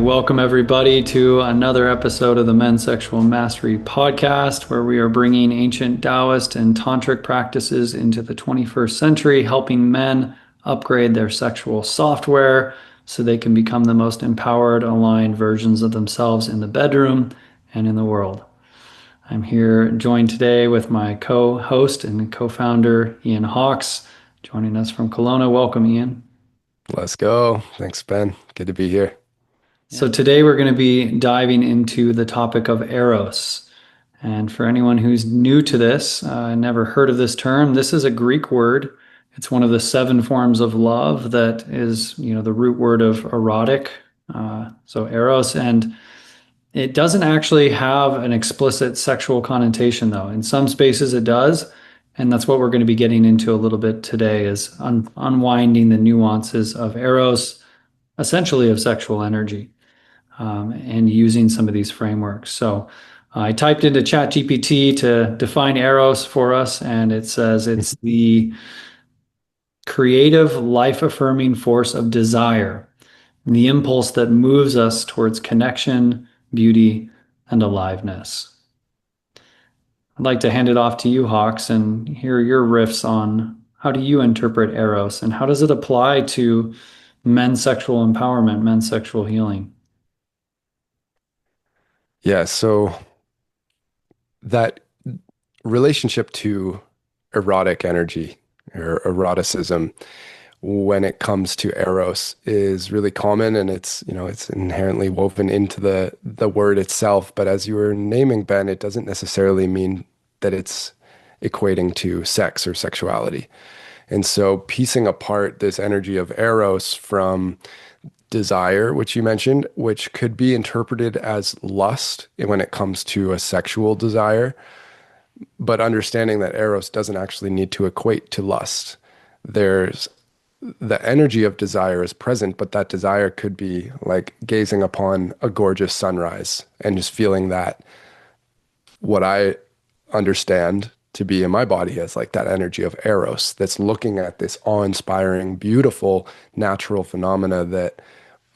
welcome everybody to another episode of the Men's Sexual Mastery Podcast, where we are bringing ancient Taoist and tantric practices into the 21st century, helping men upgrade their sexual software so they can become the most empowered, aligned versions of themselves in the bedroom and in the world. I'm here joined today with my co-host and co-founder, Ian Hawks, joining us from Kelowna. Welcome, Ian. Let's go. Thanks, Ben. Good to be here. So today we're going to be diving into the topic of Eros. And for anyone who's new to this, never heard of this term, this is a Greek word. It's one of the seven forms of love that is, the root word of erotic. So Eros, and it doesn't actually have an explicit sexual connotation, though. In some spaces it does, and that's what we're going to be getting into a little bit today is unwinding the nuances of Eros, essentially of sexual energy. And using some of these frameworks. So I typed into ChatGPT to define Eros for us, and it says it's the creative, life-affirming force of desire, the impulse that moves us towards connection, beauty, and aliveness. I'd like to hand it off to you, Hawks, and hear your riffs on how do you interpret Eros, and how does it apply to men's sexual empowerment, men's sexual healing? Yeah, so that relationship to erotic energy or eroticism when it comes to Eros is really common, and it's inherently woven into the word itself. But as you were naming, Ben, it doesn't necessarily mean that it's equating to sex or sexuality. And so piecing apart this energy of Eros from desire, which you mentioned, which could be interpreted as lust when it comes to a sexual desire, but understanding that Eros doesn't actually need to equate to lust. There's the energy of desire is present, but that desire could be like gazing upon a gorgeous sunrise and just feeling that what I understand to be in my body as like that energy of Eros that's looking at this awe-inspiring, beautiful natural phenomena that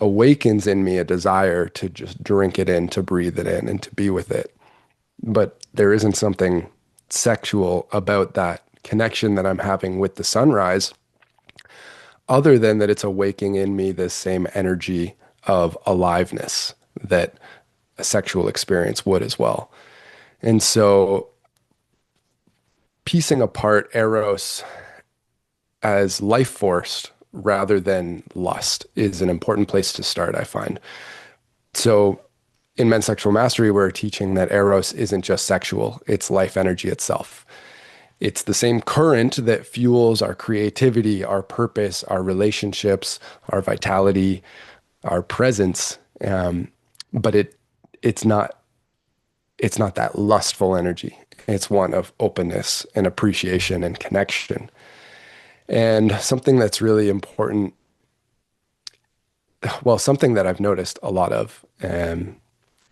awakens in me a desire to just drink it in, to breathe it in, and to be with it. But there isn't something sexual about that connection that I'm having with the sunrise, other than that it's awakening in me this same energy of aliveness that a sexual experience would as well. And so piecing apart Eros as life force rather than lust is an important place to start, I find. So in Men's Sexual Mastery, we're teaching that Eros isn't just sexual, it's life energy itself. It's the same current that fuels our creativity, our purpose, our relationships, our vitality, our presence. But it's not that lustful energy. It's one of openness and appreciation and connection. And something that's really important, well, something that I've noticed a lot of in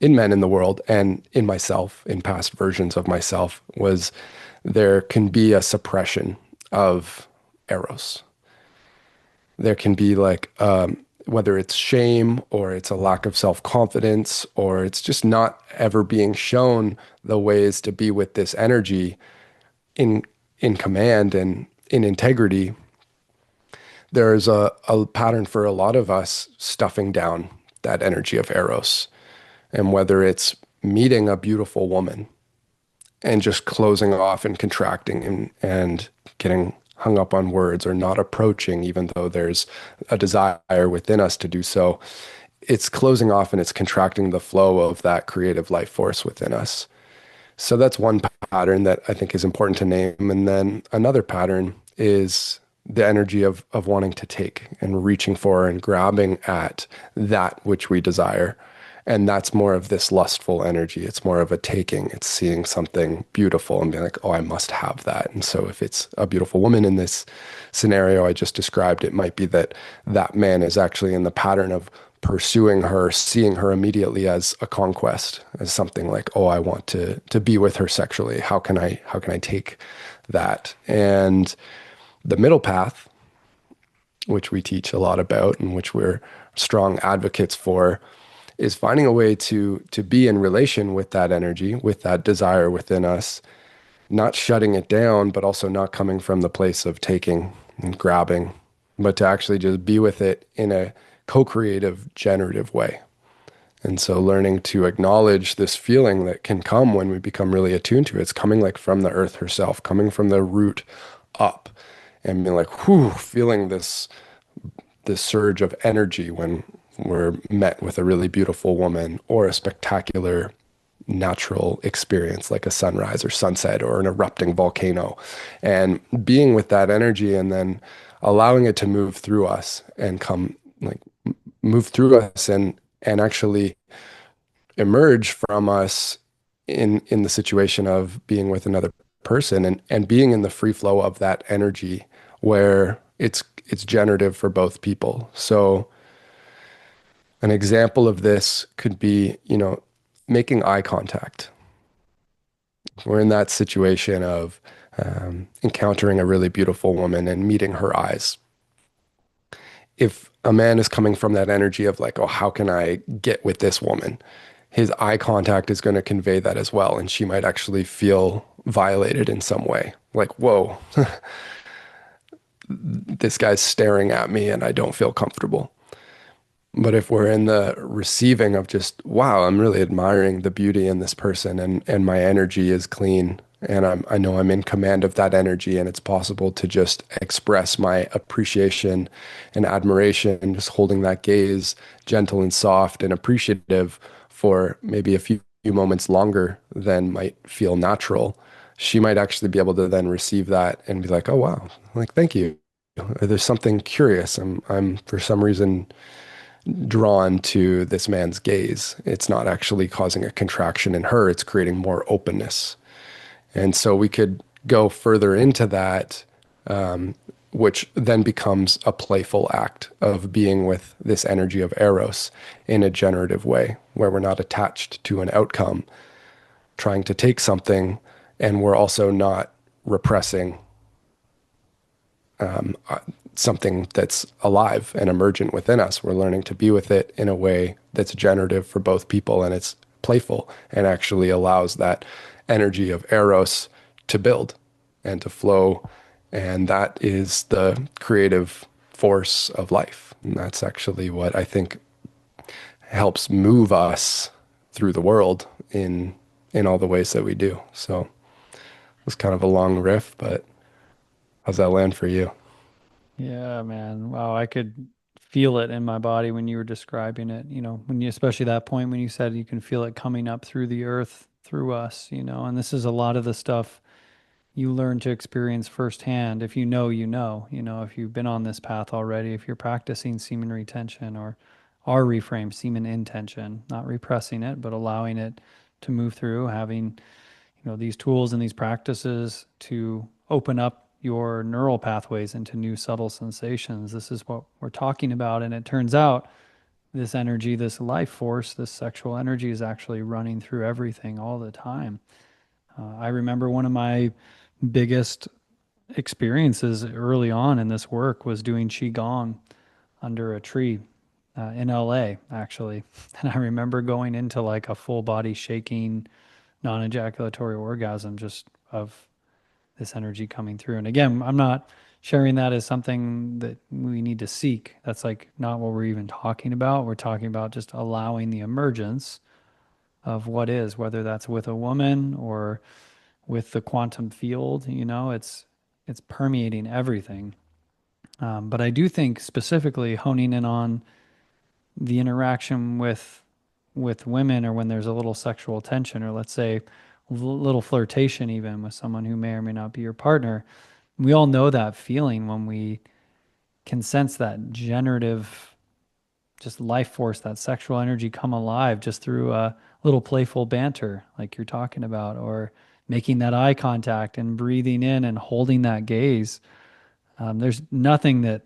men in the world and in myself, in past versions of myself, was there can be a suppression of Eros. There can be like, whether it's shame or it's a lack of self-confidence or it's just not ever being shown the ways to be with this energy in command and in integrity. There's a pattern for a lot of us stuffing down that energy of Eros. And whether it's meeting a beautiful woman and just closing off and contracting and getting hung up on words or not approaching, even though there's a desire within us to do so, it's closing off and it's contracting the flow of that creative life force within us. So that's one pattern that I think is important to name. And then another pattern is the energy of wanting to take and reaching for and grabbing at that which we desire. And that's more of this lustful energy. It's more of a taking. It's seeing something beautiful and being like, oh, I must have that. And so if it's a beautiful woman in this scenario I just described, it might be that that man is actually in the pattern of pursuing her, seeing her immediately as a conquest, as something like, oh, I want to be with her sexually. How can I take that? And the middle path, which we teach a lot about and which we're strong advocates for, is finding a way to be in relation with that energy, with that desire within us, not shutting it down, but also not coming from the place of taking and grabbing, but to actually just be with it in a co-creative, generative way. And so learning to acknowledge this feeling that can come when we become really attuned to it. It's coming like from the earth herself, coming from the root up and being like, whew, feeling this surge of energy when we're met with a really beautiful woman or a spectacular natural experience like a sunrise or sunset or an erupting volcano, and being with that energy and then allowing it to move through us and come like move through us and actually emerge from us in the situation of being with another person and being in the free flow of that energy where it's generative for both people. So an example of this could be, making eye contact. We're in that situation of encountering a really beautiful woman and meeting her eyes. If a man is coming from that energy of like, oh, how can I get with this woman? His eye contact is going to convey that as well. And she might actually feel violated in some way. Like, whoa, this guy's staring at me and I don't feel comfortable. But if we're in the receiving of just, wow, I'm really admiring the beauty in this person and my energy is clean and I know I'm in command of that energy and it's possible to just express my appreciation and admiration, just holding that gaze gentle and soft and appreciative for maybe a few moments longer than might feel natural. She might actually be able to then receive that and be like, oh, wow, like, thank you. There's something curious. I'm for some reason drawn to this man's gaze. It's not actually causing a contraction in her, it's creating more openness. And so we could go further into that, which then becomes a playful act of being with this energy of Eros in a generative way, where we're not attached to an outcome, trying to take something, and we're also not repressing something that's alive and emergent within us. We're learning to be with it in a way that's generative for both people and it's playful and actually allows that energy of Eros to build and to flow. And that is the creative force of life. And that's actually what I think helps move us through the world in all the ways that we do. So it was kind of a long riff, but how's that land for you? Yeah, man. Wow, I could feel it in my body when you were describing it. When you, especially that point when you said you can feel it coming up through the earth, through us, and this is a lot of the stuff you learn to experience firsthand. If you know, if you've been on this path already, if you're practicing semen retention or are reframe semen intention, not repressing it, but allowing it to move through, having these tools and these practices to open up your neural pathways into new subtle sensations. This is what we're talking about. And it turns out this energy, this life force, this sexual energy is actually running through everything all the time. I remember one of my biggest experiences early on in this work was doing Qigong under a tree in LA, actually. And I remember going into like a full body shaking, non ejaculatory orgasm just of this energy coming through. And again, I'm not sharing that as something that we need to seek. That's like not what we're even talking about. We're talking about just allowing the emergence of what is, whether that's with a woman or with the quantum field, it's permeating everything. But I do think specifically honing in on the interaction with women, or when there's a little sexual tension, or let's say a little flirtation even with someone who may or may not be your partner. We all know that feeling when we can sense that generative, just life force, that sexual energy come alive just through a little playful banter, like you're talking about, or making that eye contact and breathing in and holding that gaze. There's nothing that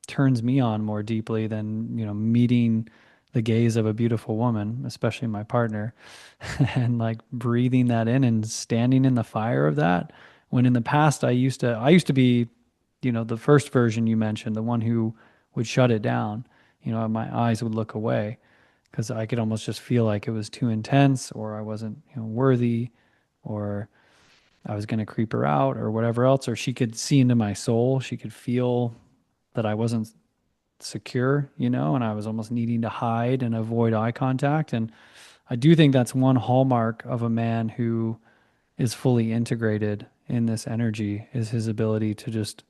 turns me on more deeply than, meeting the gaze of a beautiful woman, especially my partner, and like breathing that in and standing in the fire of that. When in the past I used to be, the first version you mentioned, the one who would shut it down. My eyes would look away because I could almost just feel like it was too intense, or I wasn't, worthy, or I was going to creep her out or whatever else, or she could see into my soul. She could feel that I wasn't secure, and I was almost needing to hide and avoid eye contact. And I do think that's one hallmark of a man who is fully integrated in this energy is his ability to just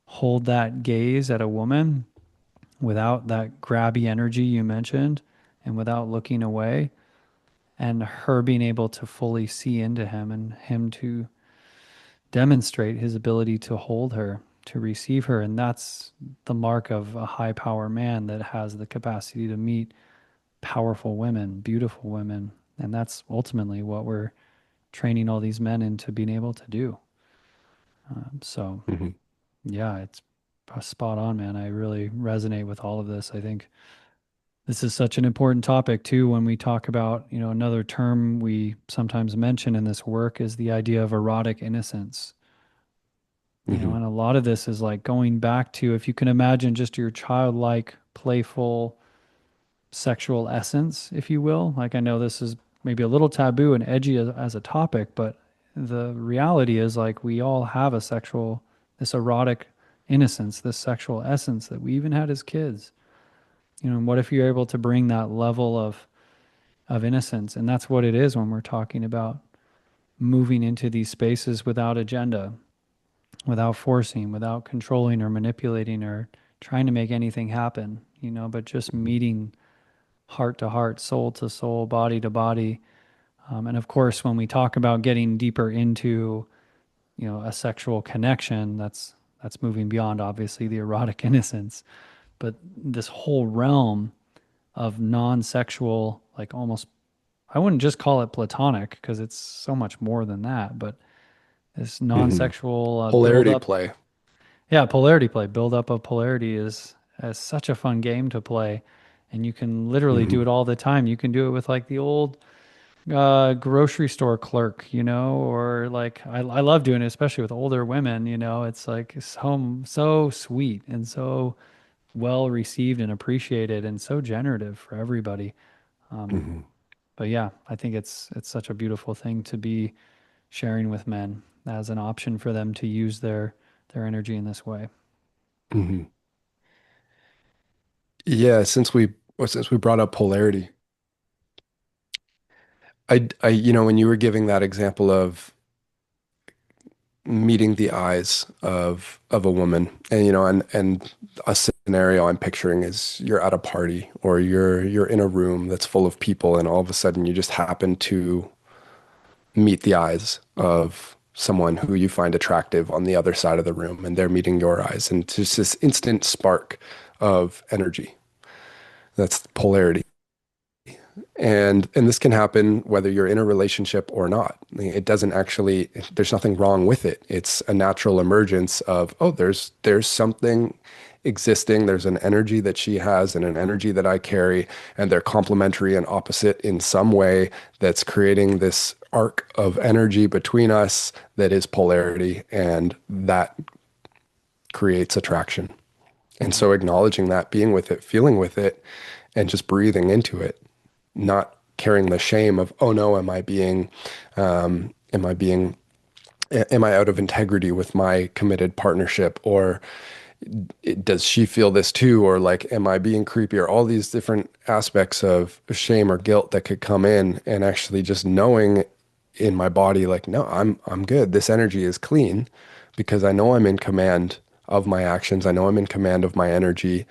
hold that gaze at a woman without that grabby energy you mentioned and without looking away, and her being able to fully see into him and him to demonstrate his ability to hold her, to receive her. And that's the mark of a high power man that has the capacity to meet powerful women, beautiful women. And that's ultimately what we're training all these men into being able to do. So, Hmm. yeah, it's spot on, man. I really resonate with all of this. I think this is such an important topic too when we talk about, another term we sometimes mention in this work is the idea of erotic innocence. Hmm. And a lot of this is like going back to, if you can imagine just your childlike, playful sexual essence, if you will. Like, I know this is maybe a little taboo and edgy as a topic, but the reality is like we all have this erotic innocence, this sexual essence that we even had as kids. And what if you're able to bring that level of innocence? And that's what it is when we're talking about moving into these spaces without agenda, without forcing, without controlling or manipulating or trying to make anything happen, but just meeting heart to heart, soul to soul, body to body. And of course, when we talk about getting deeper into, a sexual connection, that's moving beyond obviously the erotic innocence, but this whole realm of non-sexual, like almost, I wouldn't just call it platonic because it's so much more than that, but this Hmm. non-sexual build Polarity up. play. Yeah, polarity play, build up of polarity is such a fun game to play. And you can literally do Hmm. it all the time. You can do it with like the old grocery store clerk, or like I love doing it, especially with older women, it's like so sweet and so well received and appreciated and so generative for everybody. Um, Hmm. but yeah, I think it's such a beautiful thing to be sharing with men as an option for them to use their energy in this way. Hmm. Yeah, since we brought up polarity, when you were giving that example of meeting the eyes of a woman, and a scenario I'm picturing is you're at a party or you're in a room that's full of people, and all of a sudden you just happen to meet the eyes of someone who you find attractive on the other side of the room, and they're meeting your eyes, and it's just this instant spark of energy. That's polarity. And this can happen whether you're in a relationship or not. It doesn't actually, there's nothing wrong with it. It's a natural emergence of, oh, there's something existing. There's an energy that she has and an energy that I carry, and they're complementary and opposite in some way that's creating this arc of energy between us that is polarity, and that creates attraction. And Mhm. so acknowledging that, being with it, feeling with it, and just breathing into it, not carrying the shame of, oh no, am I being, am I out of integrity with my committed partnership? Or does she feel this too? Or like, am I being creepy? Or all these different aspects of shame or guilt that could come in, and actually just knowing in my body, like, no, I'm good. This energy is clean because I know I'm in command of my actions. I know I'm in command of my energy.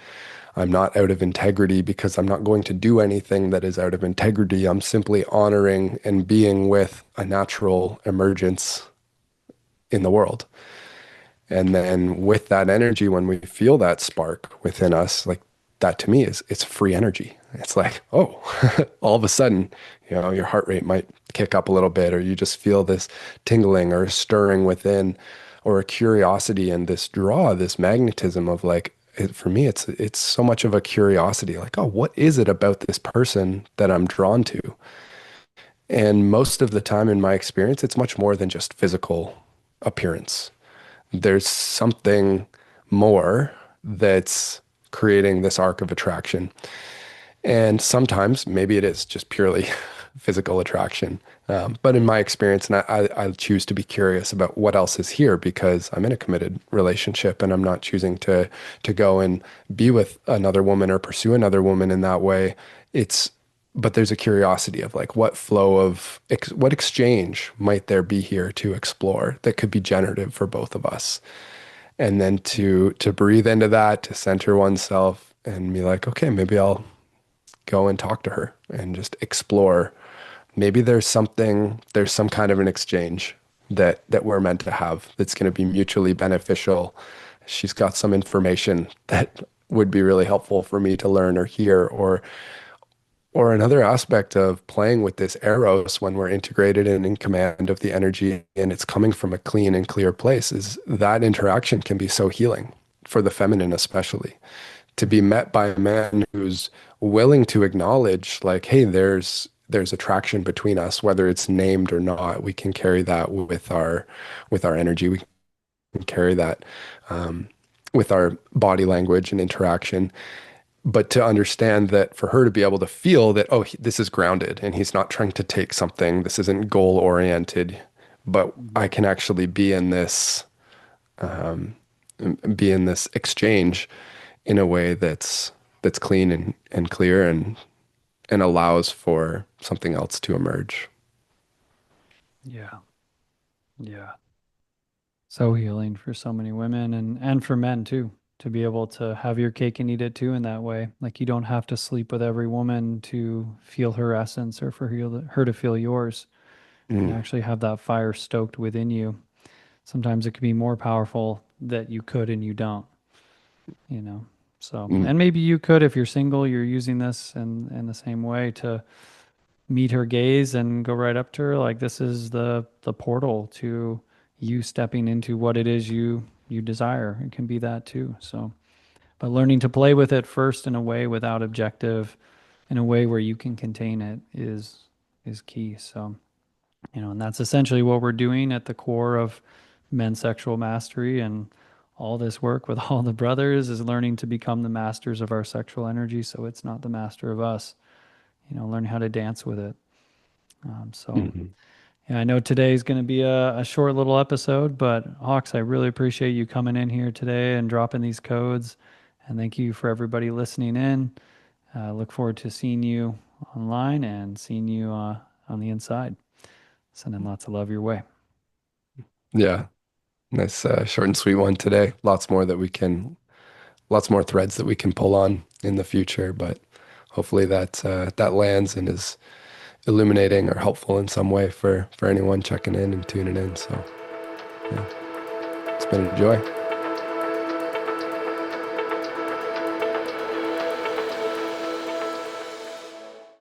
I'm not out of integrity because I'm not going to do anything that is out of integrity. I'm simply honoring and being with a natural emergence in the world. And then with that energy, when we feel that spark within us, like that to me is it's free energy. It's like, oh, all of a sudden, your heart rate might kick up a little bit, or you just feel this tingling or stirring within, or a curiosity and this draw, this magnetism of like, for me, it's so much of a curiosity, like, oh, what is it about this person that I'm drawn to? And most of the time, in my experience, it's much more than just physical appearance. There's something more that's creating this arc of attraction. And sometimes maybe it is just purely physical attraction. But in my experience, and I choose to be curious about what else is here because I'm in a committed relationship and I'm not choosing to go and be with another woman or pursue another woman in that way. It's but there's a curiosity of like what flow of what exchange might there be here to explore that could be generative for both of us. And then to breathe into that, to center oneself and be like, okay, maybe I'll go and talk to her and just explore. Maybe there's some kind of an exchange that we're meant to have that's going to be mutually beneficial. She's got some information that would be really helpful for me to learn or hear, or another aspect of playing with this eros when we're integrated and in command of the energy and it's coming from a clean and clear place is that interaction can be so healing for the feminine, especially to be met by a man who's willing to acknowledge like, hey, there's attraction between us, whether it's named or not. We can carry that with our energy. We can carry that um, with our body language and interaction. But to understand that for her to be able to feel that, oh, this is grounded and he's not trying to take something, this isn't goal oriented, but I can actually be in this exchange in a way that's clean and clear and allows for something else to emerge. Yeah. Yeah. So healing for so many women and for men too, to be able to have your cake and eat it too in that way. Like you don't have to sleep with every woman to feel her essence or for her to feel yours. You can Mm, actually have that fire stoked within you. Sometimes it can be more powerful that you could and you don't, you know. So, mm, and maybe you could if you're single, you're using this in the same way to meet her gaze and go right up to her. Like this is the portal to you stepping into what it is you desire. It can be that too. So, but learning to play with it first in a way without objective, in a way where you can contain it is key. So, and that's essentially what we're doing at the core of men's sexual mastery and all this work with all the brothers is learning to become the masters of our sexual energy so it's not the master of us. Learn how to dance with it. So mhm. yeah, I know today is going to be a short little episode, but Hawks, I really appreciate you coming in here today and dropping these codes. And thank you for everybody listening in. Look forward to seeing you online and seeing you on the inside. Sending lots of love your way. Yeah, nice short and sweet one today. Lots more threads that we can pull on in the future, but hopefully that lands and is illuminating or helpful in some way for anyone checking in and tuning in. So yeah, it's been a joy.